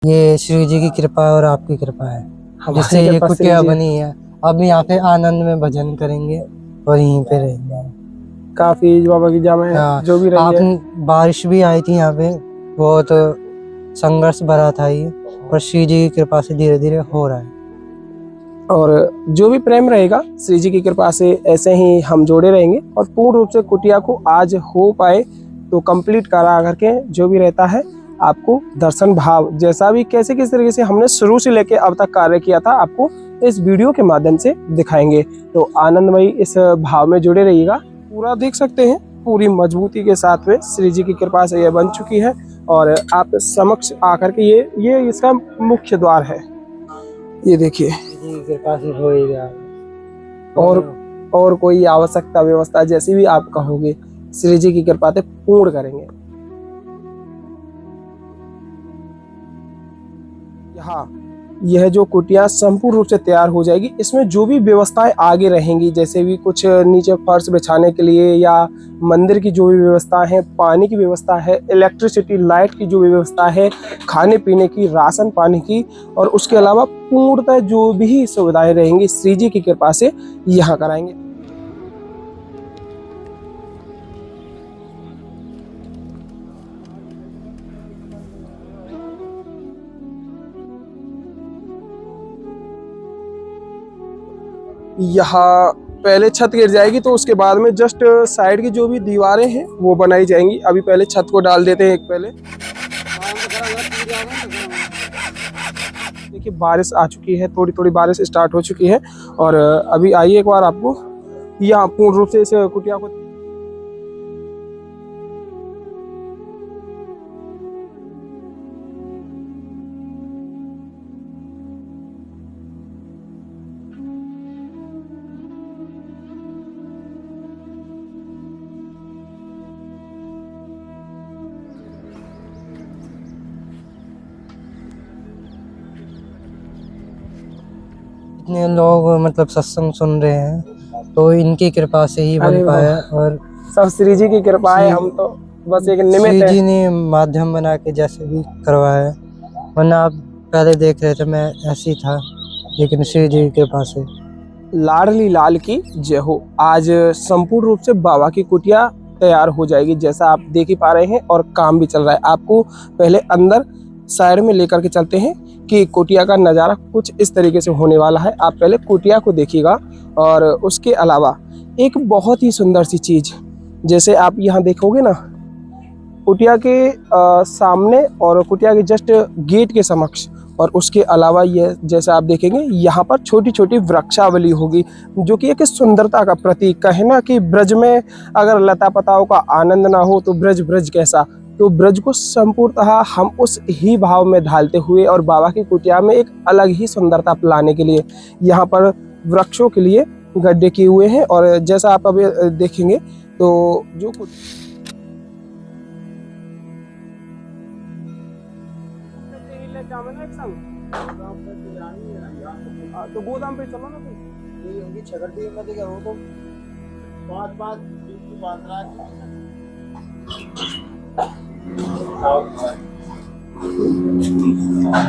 ये श्री जी की कृपा और आपकी कृपा है जिससे हमारी ये कृपा श्री कुटिया जी। बनी है। अब यहाँ पे आनंद में भजन करेंगे और यहीं पे रहेंगे। काफी बाबा की जामे हाँ, जो भी रही है। बारिश भी आई थी यहाँ पे, बहुत संघर्ष भरा था ये, पर श्री जी की कृपा से धीरे धीरे हो रहा है। और जो भी प्रेम रहेगा श्री जी की कृपा से ऐसे ही हम जोड़े रहेंगे और पूर्ण रूप से कुटिया को आज हो पाए तो कंप्लीट करा करके जो भी रहता है आपको दर्शन भाव जैसा भी कैसे किस तरीके से हमने शुरू से लेके अब तक कार्य किया था आपको इस वीडियो के माध्यम से दिखाएंगे। तो आनंदमयी इस भाव में जुड़े रहिएगा। पूरा देख सकते हैं पूरी मजबूती के साथ में श्री जी की कृपा से यह बन चुकी है और आप समक्ष आकर के ये इसका मुख्य द्वार है। ये देखिए श्री जी की कृपा से हो ही गया। और कोई आवश्यकता व्यवस्था जैसी भी आप कहोगे श्री जी की कृपा से पूर्ण करेंगे। यहाँ यह जो कुटिया संपूर्ण रूप से तैयार हो जाएगी, इसमें जो भी व्यवस्थाएं आगे रहेंगी जैसे भी कुछ नीचे फर्श बिछाने के लिए या मंदिर की जो भी व्यवस्था है, पानी की व्यवस्था है, इलेक्ट्रिसिटी लाइट की जो भी व्यवस्था है, खाने पीने की, राशन पानी की और उसके अलावा पूर्णतः जो भी सुविधाएं रहेंगी श्री जी की कृपा से यहाँ कराएंगे। यहाँ पहले छत गिर जाएगी तो उसके बाद में जस्ट साइड की जो भी दीवारें हैं वो बनाई जाएंगी। अभी पहले छत को डाल देते हैं। एक पहले देखिए बारिश आ चुकी है, थोड़ी थोड़ी बारिश स्टार्ट हो चुकी है और अभी आइए एक बार आपको यहाँ पूर्ण रूप से इस कुटिया को इतने लोग मतलब सत्संग सुन रहे हैं तो इनकी कृपा से ही बन पाया और सब श्री जी की कृपा है। हम तो बस एक निमित्त श्री है। जी ने माध्यम बना के जैसे भी करवाया, वरना आप पहले देख रहे थे मैं ऐसे ही था, लेकिन श्री जी की कृपा से। लाडली लाल की जय हो। आज संपूर्ण रूप से बाबा की कुटिया तैयार हो जाएगी जैसा आप देख ही पा रहे हैं और काम भी चल रहा है। आपको पहले अंदर साइड में लेकर के चलते हैं कि कुटिया का नज़ारा कुछ इस तरीके से होने वाला है। आप पहले कुटिया को देखिएगा और उसके अलावा एक बहुत ही सुंदर सी चीज़ जैसे आप यहाँ देखोगे ना, कुटिया के सामने और कुटिया के जस्ट गेट के समक्ष और उसके अलावा ये जैसा आप देखेंगे यहाँ पर छोटी छोटी वृक्षावली होगी जो कि एक सुंदरता का प्रतीक का है ना कि ब्रज में अगर लता पताओं का आनंद ना हो तो ब्रज ब्रज कैसा। तो ब्रज को संपूर्णतः हम उस ही भाव में ढालते हुए और बाबा की कुटिया में एक अलग ही सुंदरता लाने के लिए यहाँ पर वृक्षों के लिए गड्ढे किए हुए हैं और जैसा आप अभी देखेंगे तो जो तो गोदाम पे चलो ना यही होगी छगड़ती में देखा वो तो बात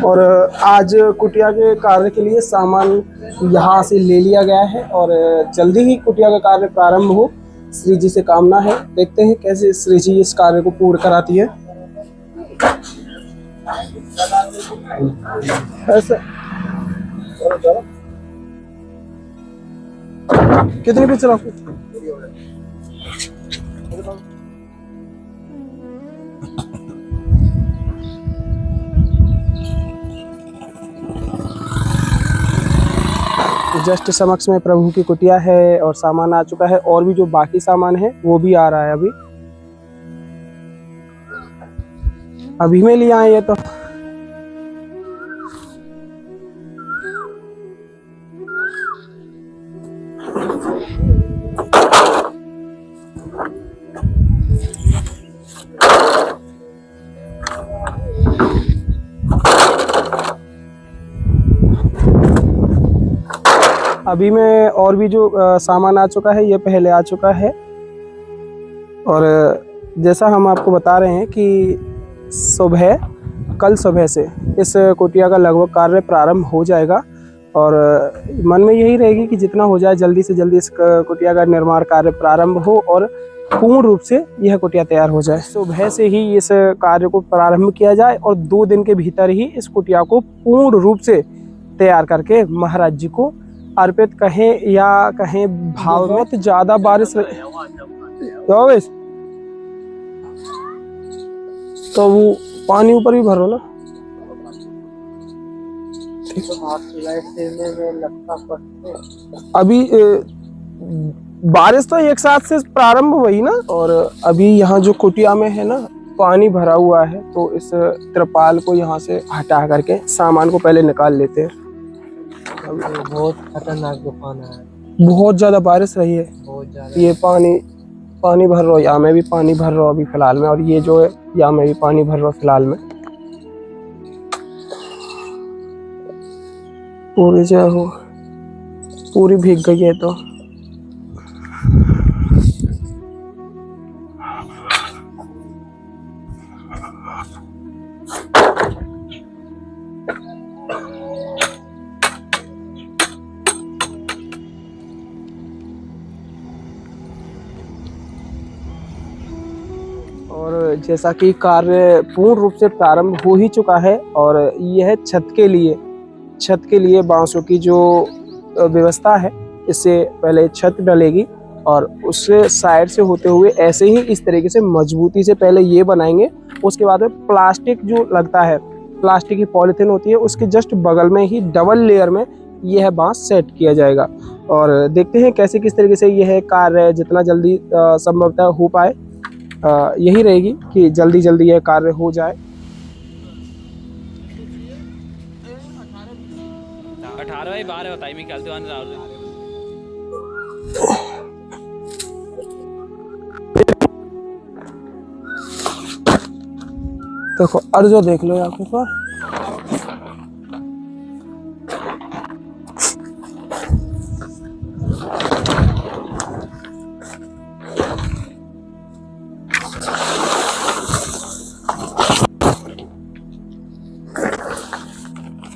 और आज कुटिया के कार्य के लिए सामान यहाँ से ले लिया गया है और जल्दी ही कुटिया का कार्य प्रारंभ हो श्री जी से कामना है। देखते हैं कैसे श्री जी इस कार्य को पूर्ण कराती है। ऐसे कितने पे चला जस्ट समक्ष में प्रभु की कुटिया है और सामान आ चुका है और भी जो बाकी सामान है वो भी आ रहा है। अभी में लिया है ये तो अभी में और भी जो सामान आ चुका है ये पहले आ चुका है। और जैसा हम आपको बता रहे हैं कि सुबह कल सुबह से इस कुटिया का लगभग कार्य प्रारंभ हो जाएगा और मन में यही रहेगी कि जितना हो जाए जल्दी से जल्दी इस कुटिया का निर्माण कार्य प्रारंभ हो और पूर्ण रूप से यह कुटिया तैयार हो जाए। सुबह से ही इस कार्य को प्रारंभ किया जाए और 2 दिन के भीतर ही इस कुटिया को पूर्ण रूप से तैयार करके महाराज जी को अर्पित कहें या कहें भाव में। बहुत ज्यादा बारिश तो वो पानी ऊपर भी भरो ना। अभी बारिश तो एक साथ से प्रारंभ हुई ना, और अभी यहाँ जो कुटिया में है ना पानी भरा हुआ है, तो इस त्रिपाल को यहाँ से हटा करके सामान को पहले निकाल लेते हैं। बहुत खतरनाक तूफान है, बहुत ज्यादा बारिश रही है, बहुत ज्यादा। ये पानी भर रहा है, यहाँ में भी पानी भर रहा अभी फिलहाल में, और ये जो है यहाँ में भी पानी भर रहा फिलहाल में। पूरी जो हो पूरी भीग गई है। तो और जैसा कि कार्य पूर्ण रूप से प्रारंभ हो ही चुका है, और यह छत के लिए बांसों की जो व्यवस्था है, इससे पहले छत डलेगी और उससे साइड से होते हुए ऐसे ही इस तरीके से मजबूती से पहले ये बनाएंगे। उसके बाद में प्लास्टिक जो लगता है, प्लास्टिक की पॉलीथीन होती है, उसके जस्ट बगल में ही डबल लेयर में यह बांस सेट किया जाएगा। और देखते हैं कैसे किस तरीके से यह कार्य जितना जल्दी संभवतः हो पाए, यही रहेगी कि जल्दी जल्दी यह कार्य हो जाए। 18/12 होता है, मैं क्या देखो अर्जो देख लो यहाँ के पास।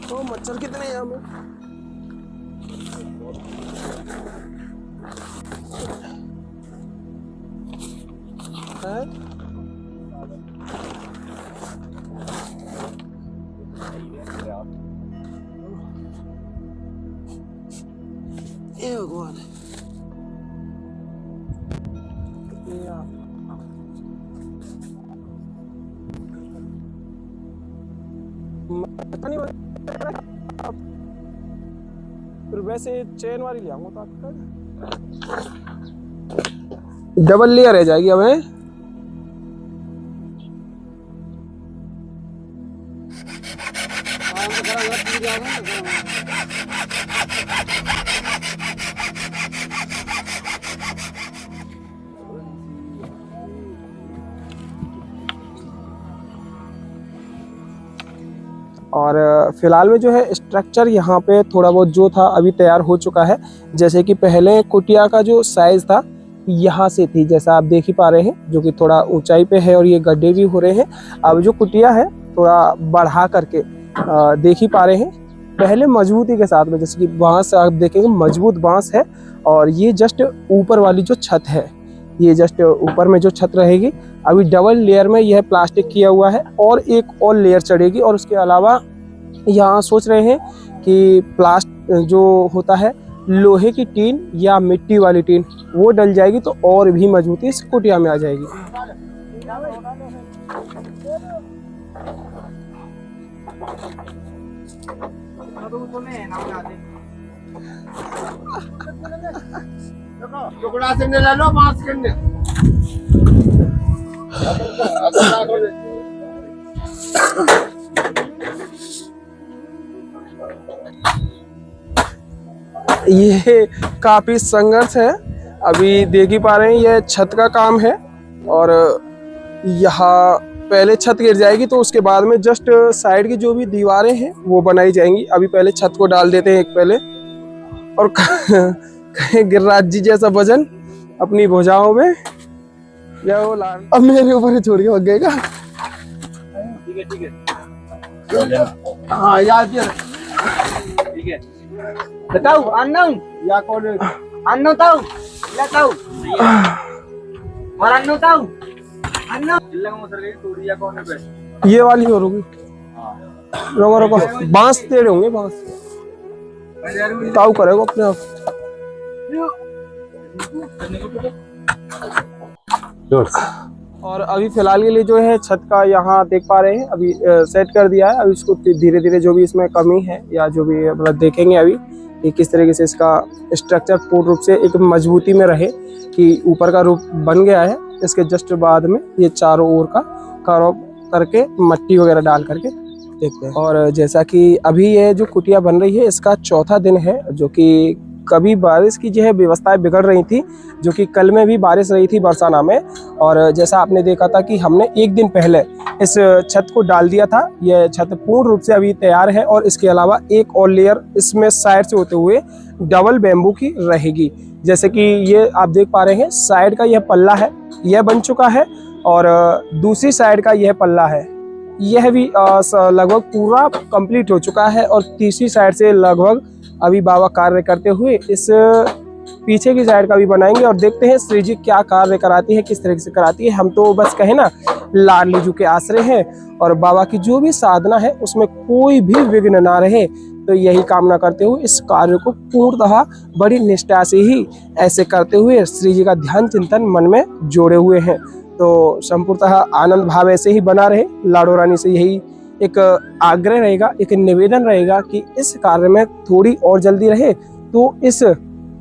तो मच्छर कितने हैं यहाँ में? ये भगवान फिर वैसे चेन वाली ले आऊंगा तो आपका डबल लेयर रह जाएगी अब है। और फिलहाल में जो है स्ट्रक्चर यहाँ पे थोड़ा बहुत जो था अभी तैयार हो चुका है। जैसे कि पहले कुटिया का जो साइज था यहाँ से थी, जैसा आप देख ही पा रहे हैं, जो कि थोड़ा ऊंचाई पे है और ये गड्ढे भी हो रहे हैं। अब जो कुटिया है थोड़ा बढ़ा करके देख ही पा रहे हैं, पहले मजबूती के साथ में, जैसे कि बांस आप देखेंगे मजबूत बांस है, और ये जस्ट ऊपर वाली जो छत है, ये जस्ट ऊपर में जो छत रहेगी, अभी डबल लेयर में यह प्लास्टिक किया हुआ है और एक और लेयर चढ़ेगी। और उसके अलावा यहाँ सोच रहे हैं कि प्लास्टिक जो होता है लोहे की टीन या मिट्टी वाली टीन, वो डल जाएगी तो और भी मजबूती इस कुटिया में आ जाएगी। टुकड़ा से ले लो मांस करने। ये काफी संघर्ष है, अभी देख ही पा रहे हैं ये छत का काम है, और यहाँ पहले छत गिर जाएगी तो उसके बाद में जस्ट साइड की जो भी दीवारें हैं वो बनाई जाएंगी। अभी पहले छत को डाल देते हैं एक पहले, और गिरिराज जी जैसा वजन अपनी भुजाओं में, या वो अब मेरे ऊपर ही छोड़ के भाग गएगा। ठीक है हाँ याद है ठीक है बताओ अन्नम या कौन अन्नो ताऊ या ताऊ और अन्नो ताऊ अन्नो ये वाली हो रुकी। रोको रोको, बांस टेढ़े होंगे, बांस ताऊ करेगा अपने आप। और अभी फिलहाल के लिए जो है छत का यहाँ देख पा रहे हैं अभी सेट कर दिया है। अभी इसको धीरे धीरे जो भी इसमें कमी है या जो भी मतलब देखेंगे अभी कि किस तरीके से इसका स्ट्रक्चर पूर्ण रूप से एक मजबूती में रहे कि ऊपर का रूप बन गया है। इसके जस्ट बाद में ये चारों ओर का कर्व करके मट्टी वगैरह डाल करके देखते हैं। और जैसा कि अभी ये जो कुटिया बन रही है इसका चौथा दिन है, जो कि कभी बारिश की जो है व्यवस्थाएं बिगड़ रही थी, जो कि कल में भी बारिश रही थी बरसाना में। और जैसा आपने देखा था कि हमने एक दिन पहले इस छत को डाल दिया था। यह छत पूर्ण रूप से अभी तैयार है और इसके अलावा एक और लेयर इसमें साइड से होते हुए डबल बैम्बू की रहेगी। जैसे कि ये आप देख पा रहे हैं साइड का यह पल्ला है, यह बन चुका है और दूसरी साइड का यह पल्ला है, यह भी लगभग पूरा कंप्लीट हो चुका है। और तीसरी साइड से लगभग अभी बाबा कार्य करते हुए इस पीछे की साइड का भी बनाएंगे। और देखते हैं श्री जी क्या कार्य कराती है, किस तरीके से कराती है। हम तो बस कहे ना लाडली जी के आश्रय हैं और बाबा की जो भी साधना है उसमें कोई भी विघ्न ना रहे, तो यही कामना करते हुए इस कार्य को पूर्णतः बड़ी निष्ठा से ही ऐसे करते हुए श्री जी का ध्यान चिंतन मन में जोड़े हुए हैं। तो संपूर्णतः आनंद भाव ऐसे ही बना रहे। लाडो रानी से यही एक आग्रह रहेगा, एक निवेदन रहेगा कि इस कार्य में थोड़ी और जल्दी रहे तो इस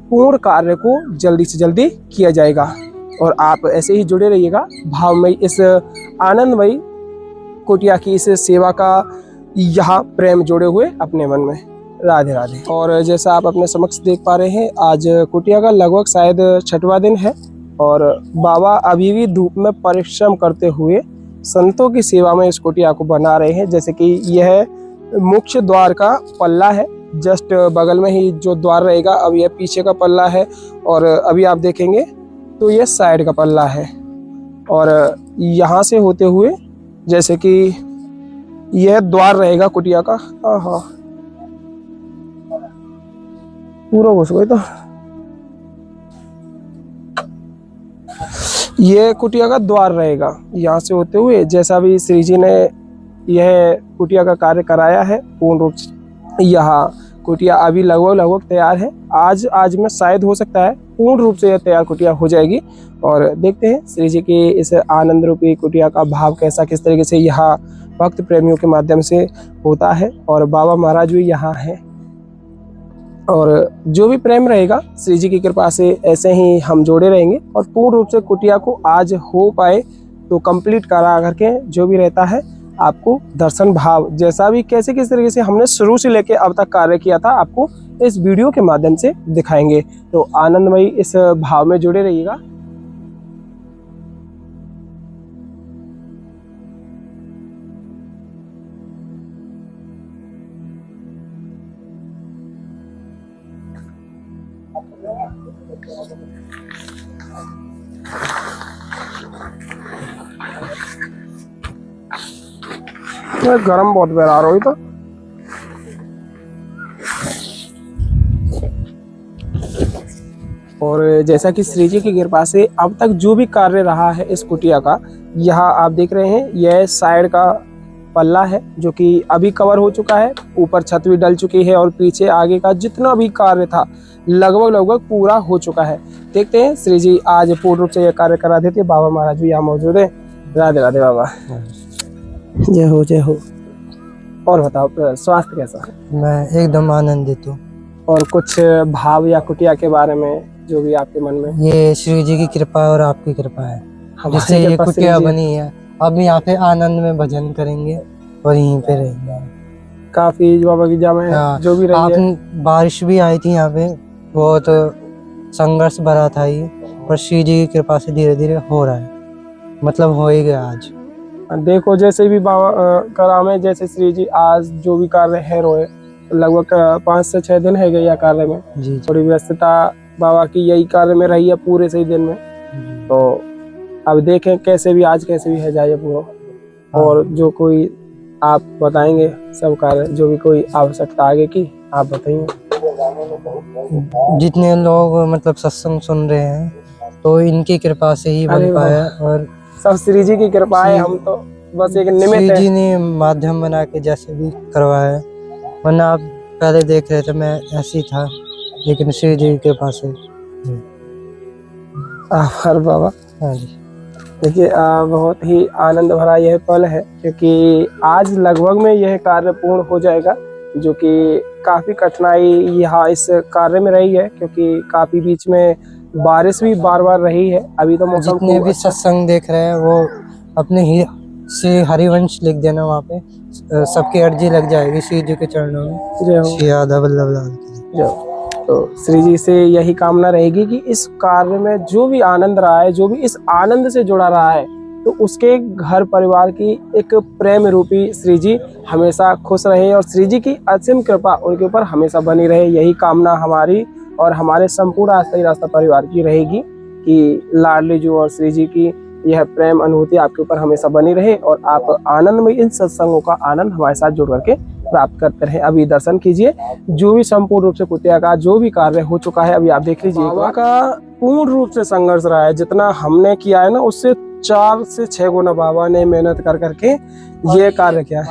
पूर्ण कार्य को जल्दी से जल्दी किया जाएगा। और आप ऐसे ही जुड़े रहिएगा भावमयी इस आनंदमयी कुटिया की इस सेवा का यहाँ प्रेम जोड़े हुए अपने मन में। राधे राधे। और जैसा आप अपने समक्ष देख पा रहे हैं आज कुटिया का लगभग शायद 6वां दिन है और बाबा अभी भी धूप में परिश्रम करते हुए संतों की सेवा में इस कुटिया को बना रहे हैं। जैसे कि यह मुख्य द्वार का पल्ला है, जस्ट बगल में ही जो द्वार रहेगा, अब यह पीछे का पल्ला है और अभी आप देखेंगे तो यह साइड का पल्ला है। और यहाँ से होते हुए जैसे कि यह द्वार रहेगा कुटिया का, हाँ पूरा घुस गए तो यह कुटिया का द्वार रहेगा। यहाँ से होते हुए जैसा भी श्री जी ने यह कुटिया का कार्य कराया है पूर्ण रूप से, यहाँ कुटिया अभी लगभग तैयार है। आज में शायद हो सकता है पूर्ण रूप से यह तैयार कुटिया हो जाएगी। और देखते हैं श्री जी की इस आनंद रूपी कुटिया का भाव कैसा किस तरीके से यहाँ भक्त प्रेमियों के माध्यम से होता है। और बाबा महाराज भी यहाँ हैं और जो भी प्रेम रहेगा श्री जी की कृपा से ऐसे ही हम जोड़े रहेंगे और पूर्ण रूप से कुटिया को आज हो पाए तो कंप्लीट करा करके जो भी रहता है आपको दर्शन भाव जैसा भी कैसे किस तरीके से हमने शुरू से लेके अब तक कार्य किया था आपको इस वीडियो के माध्यम से दिखाएंगे। तो आनंदमयी इस भाव में जुड़े रहिएगा। गरम बहुत बेरा रही तो और जैसा कि श्री जी की कृपा से अब तक जो भी कार्य रहा है इस कुटिया का, यहाँ आप देख रहे हैं यह साइड का पल्ला है जो कि अभी कवर हो चुका है, ऊपर छत भी डल चुकी है और पीछे आगे का जितना भी कार्य था लगभग पूरा हो चुका है। देखते हैं श्री जी आज पूर्ण रूप से यह कार्य करा देते। बाबा महाराज भी यहाँ मौजूद है। राधे राधे बाबा, जय हो जय हो। और बताओ स्वास्थ्य कैसा है? मैं एकदम आनंदित हूँ। और कुछ भाव या कुटिया के बारे में जो भी आपके मन में? ये श्री जी की कृपा और आपकी कृपा है जिससे ये कृपा कुटिया श्री जी। बनी है। अब यहाँ पे आनंद में भजन करेंगे और यहीं पे रहेंगे। काफी बाबा की जामे हाँ, जो भी रही है। बारिश भी आई थी यहाँ पे, बहुत संघर्ष भरा था ये, पर श्री जी की कृपा से धीरे धीरे हो रहा है, मतलब हो ही गया आज। देखो जैसे भी बाबा करामे, जैसे श्री जी आज जो भी कार्य है रोए लगभग 5 से 6 दिन है गए या कार्य में जी थोड़ी व्यस्तता बाबा की यही कार्य में रही है पूरे सही दिन में। तो अब देखें कैसे भी आज कैसे भी है जाए पूरा। और जो कोई आप बताएंगे सब कार्य, जो भी कोई आवश्यकता आगे की आप बताइए। जितने लोग मतलब सत्संग सुन रहे हैं तो इनकी कृपा से ही अरे बन पाया। और सब श्री जी की कृपा है, श्री- हम तो बस एक श्री निमित्त है। जी ने माध्यम बना के जैसे भी करवाया, वरना आप पहले देख रहे थे मैं ऐसी था, लेकिन श्री जी के पास है। आभार बाबा। हाँ जी। देखिए बहुत ही आनंद भरा यह पल है, क्योंकि आज लगभग में यह कार्य पूर्ण हो जाएगा, जो कि काफी कठिनाई यहाँ इस कार्य में रही है, क्योंकि काफी बीच में बारिश भी बार बार रही है। अभी तो मौसम जितने खूब भी अच्छा। सत्संग देख रहे हैं वो अपने ही से हरिवंश लिख देना वहाँ पे, सबकी अर्जी लग जाएगी श्री जी के चरणों में। जय हो। श्री राधा वल्लभ लाल की। जो तो श्री जी से यही कामना रहेगी कि इस कार्य में जो भी आनंद रहा है, जो भी इस आनंद से जुड़ा रहा है, तो उसके घर परिवार की एक प्रेम रूपी श्री जी हमेशा खुश रहे और श्री जी की असीम कृपा उनके ऊपर हमेशा बनी रहे। यही कामना हमारी और हमारे संपूर्ण आस्था ही रास्ता परिवार की रहेगी कि लाडली जी और श्री जी की यह प्रेम अनुभूति आपके ऊपर हमेशा बनी रहे और आप आनंद में इन सत्संगों का आनंद हमारे साथ जुड़ करके प्राप्त करते रहे। अभी दर्शन कीजिए, जो भी संपूर्ण रूप से कुटिया का जो भी कार्य हो चुका है, अभी आप देख लीजिए। बाबा का पूर्ण रूप से संघर्ष रहा है, जितना हमने किया है ना उससे 4 से 6 गुना बाबा ने मेहनत कर करके ये कार्य किया है।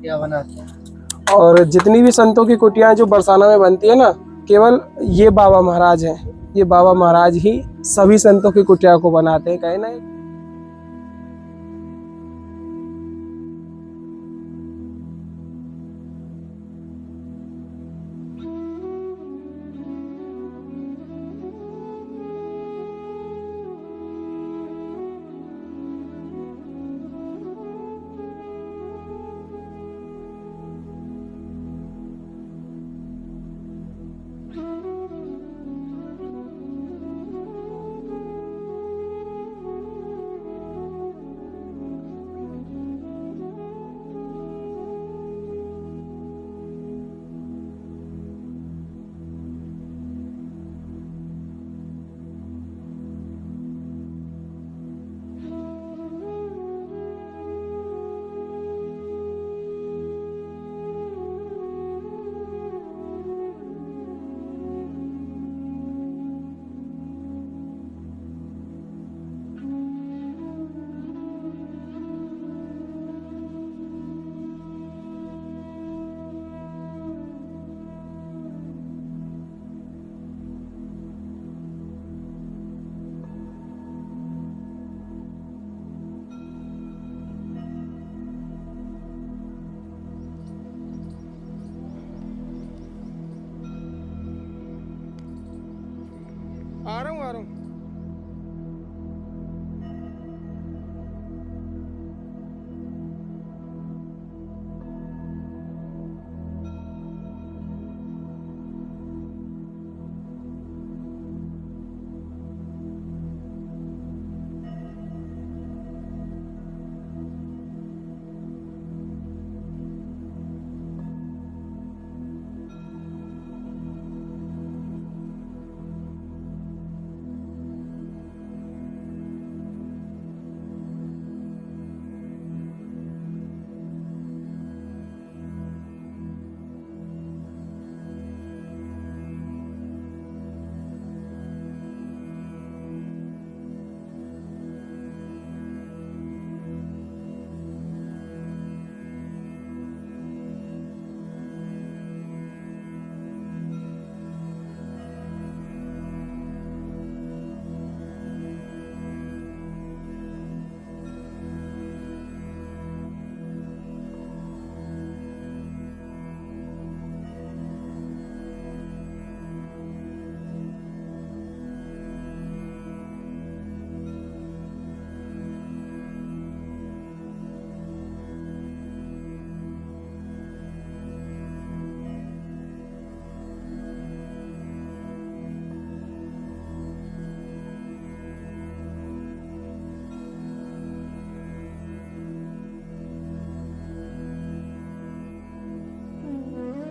क्या बनाते हैं। और जितनी भी संतों की कुटियां जो बरसाना में बनती है ना, केवल ये बाबा महाराज हैं, ये बाबा महाराज ही सभी संतों की कुटिया को बनाते हैं। कहीं ना आ रहा हूँ।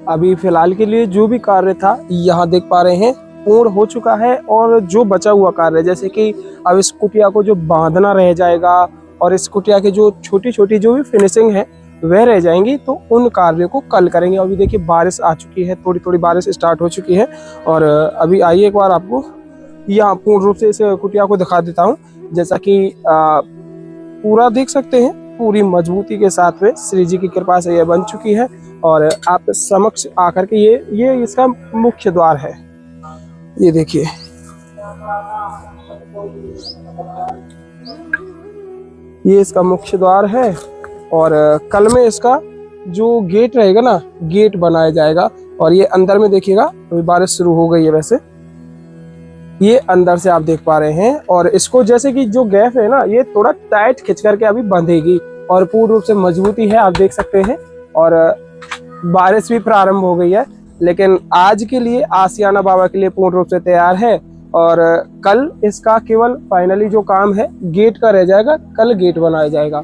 अभी फिलहाल के लिए जो भी कार्य था यहाँ देख पा रहे हैं पूर्ण हो चुका है, और जो बचा हुआ कार्य जैसे कि अब इस कुटिया को जो बांधना रह जाएगा और इस कुटिया के जो छोटी छोटी जो भी फिनिशिंग है वह रह जाएंगी, तो उन कार्यों को कल करेंगे। अभी देखिए बारिश आ चुकी है, थोड़ी थोड़ी बारिश स्टार्ट हो चुकी है। और अभी आइए एक बार आपको यहाँ पूर्ण रूप से इस कुटिया को दिखा देता हूँ। जैसा कि पूरा देख सकते हैं, पूरी मजबूती के साथ में श्री जी की कृपा से यह बन चुकी है। और आप समक्ष आकर के ये इसका मुख्य द्वार है। ये देखिए, ये इसका मुख्य द्वार है। और कल में इसका जो गेट रहेगा ना, गेट बनाया जाएगा। और ये अंदर में देखिएगा, अभी बारिश शुरू हो गई है वैसे, ये अंदर से आप देख पा रहे हैं। और इसको जैसे कि जो गैप है ना, ये थोड़ा टाइट खिंच करके अभी बंधेगी और पूर्ण रूप से मजबूती है, आप देख सकते हैं। और बारिश भी प्रारंभ हो गई है, लेकिन आज के लिए आसियाना बाबा के लिए पूर्ण रूप से तैयार है। और कल इसका केवल फाइनली जो काम है गेट का रह जाएगा, कल गेट बनाया जाएगा।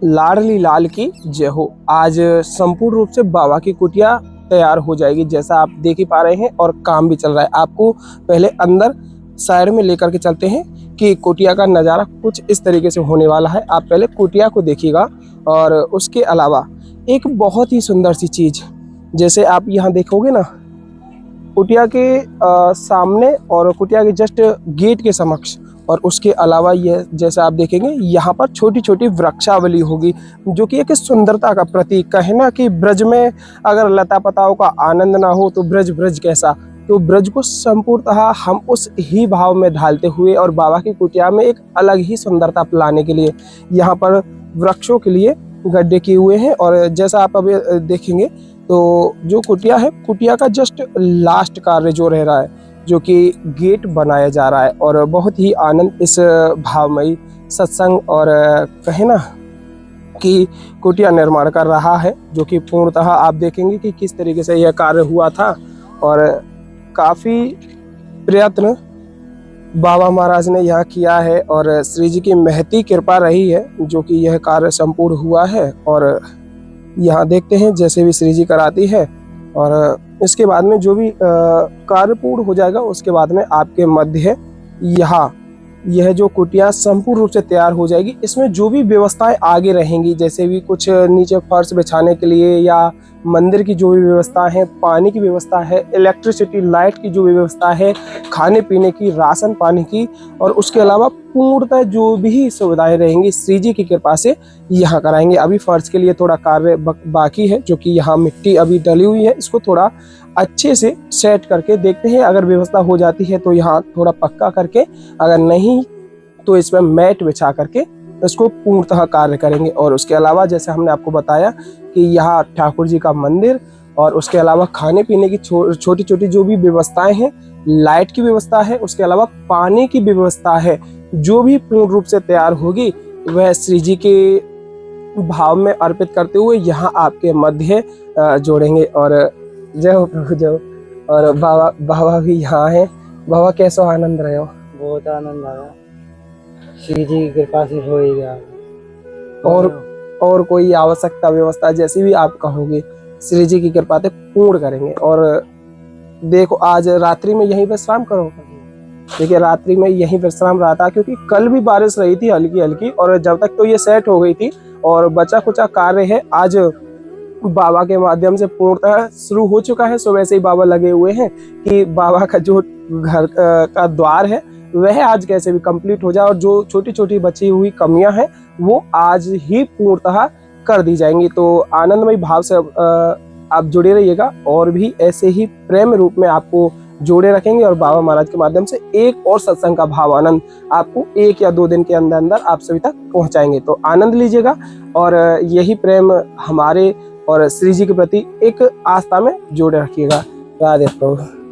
लाडली लाल की जय हो। आज संपूर्ण रूप से बाबा की कुटिया तैयार हो जाएगी, जैसा आप देख ही पा रहे हैं। और काम भी चल रहा है। आपको पहले अंदर साइड में लेकर के चलते हैं कि कुटिया का नज़ारा कुछ इस तरीके से होने वाला है। आप पहले कुटिया को देखिएगा। और उसके अलावा एक बहुत ही सुंदर सी चीज़, जैसे आप यहाँ देखोगे ना, कुटिया के सामने और कुटिया के जस्ट गेट के समक्ष, और उसके अलावा ये जैसे आप देखेंगे यहाँ पर छोटी छोटी वृक्षावली होगी, जो कि एक सुंदरता का प्रतीक का है ना, कि ब्रज में अगर लता पताओं का आनंद ना हो तो ब्रज ब्रज कैसा। तो ब्रज को संपूर्णतः हम उस ही भाव में ढालते हुए और बाबा की कुटिया में एक अलग ही सुंदरता लाने के लिए यहाँ पर वृक्षों के लिए गड्ढे किए हुए हैं। और जैसा आप अभी देखेंगे, तो जो कुटिया है, कुटिया का जस्ट लास्ट कार्य जो रह रहा है, जो कि गेट बनाया जा रहा है। और बहुत ही आनंद इस भावमयी सत्संग और कहे ना कि कुटिया निर्माण कर रहा है, जो कि पूर्णतः आप देखेंगे कि किस तरीके से यह कार्य हुआ था। और काफ़ी प्रयत्न बाबा महाराज ने यहाँ किया है और श्री जी की महती कृपा रही है, जो कि यह कार्य संपूर्ण हुआ है। और यहाँ देखते हैं जैसे भी श्री जी कराती है, और इसके बाद में जो भी कार्य पूर्ण हो जाएगा, उसके बाद में आपके मध्य यहाँ यह जो कुटिया संपूर्ण रूप से तैयार हो जाएगी। इसमें जो भी व्यवस्थाएं आगे रहेंगी, जैसे भी कुछ नीचे फर्श बिछाने के लिए या मंदिर की जो भी व्यवस्था है, पानी की व्यवस्था है, इलेक्ट्रिसिटी लाइट की जो भी व्यवस्था है, खाने पीने की, राशन पानी की, और उसके अलावा पूर्णतः जो भी सुविधाएं रहेंगी श्री जी की कृपा से यहाँ कराएंगे। अभी फर्श के लिए थोड़ा कार्य बाकी है, जो कि यहाँ मिट्टी अभी डली हुई है, इसको थोड़ा अच्छे से सेट करके देखते हैं। अगर व्यवस्था हो जाती है तो यहाँ थोड़ा पक्का करके, अगर नहीं तो इसमें मैट बिछा करके इसको पूर्णतः कार्य करेंगे। और उसके अलावा जैसे हमने आपको बताया कि यहाँ ठाकुर जी का मंदिर और उसके अलावा खाने पीने की छोटी छोटी जो भी व्यवस्थाएं हैं, लाइट की व्यवस्था है, उसके अलावा पानी की व्यवस्था है, जो भी पूर्ण रूप से तैयार होगी वह श्री जी के भाव में अर्पित करते हुए यहाँ आपके मध्य जोड़ेंगे। और जय हो प्रभु जय हो। और बाबा भी यहाँ है। बाबा कैसा आनंद रहे हो? बहुत आनंद आया, श्री जी की कृपा से हो ही गया। और कोई आवश्यकता व्यवस्था जैसी भी आप कहोगे श्री जी की कृपा से पूर्ण करेंगे। और देखो आज रात्रि में यहीं विश्राम करो। देखिए रात्रि में यहीं विश्राम रहा था, क्योंकि कल भी बारिश रही थी हल्की हल्की, और जब तक तो ये सेट हो गई थी और बचा कुचा कार्य है आज बाबा के माध्यम से पूर्णतः शुरू हो चुका है। सो वैसे ही बाबा लगे हुए हैं कि बाबा का जो घर का द्वार है वह आज कैसे भी कंप्लीट हो जाए, और जो छोटी छोटी बची हुई कमियां हैं वो आज ही पूर्णतः कर दी जाएंगी। तो आनंदमय भाव से आप जुड़े रहिएगा, और भी ऐसे ही प्रेम रूप में आपको जोड़े रखेंगे। और बाबा महाराज के माध्यम से एक और सत्संग का भाव आनंद आपको 1 या 2 दिन के अंदर अंदर आप सभी तक पहुंचाएंगे। तो आनंद लीजिएगा, और यही प्रेम हमारे और श्री जी के प्रति एक आस्था में जोड़े रखिएगा। राधे प्रभु।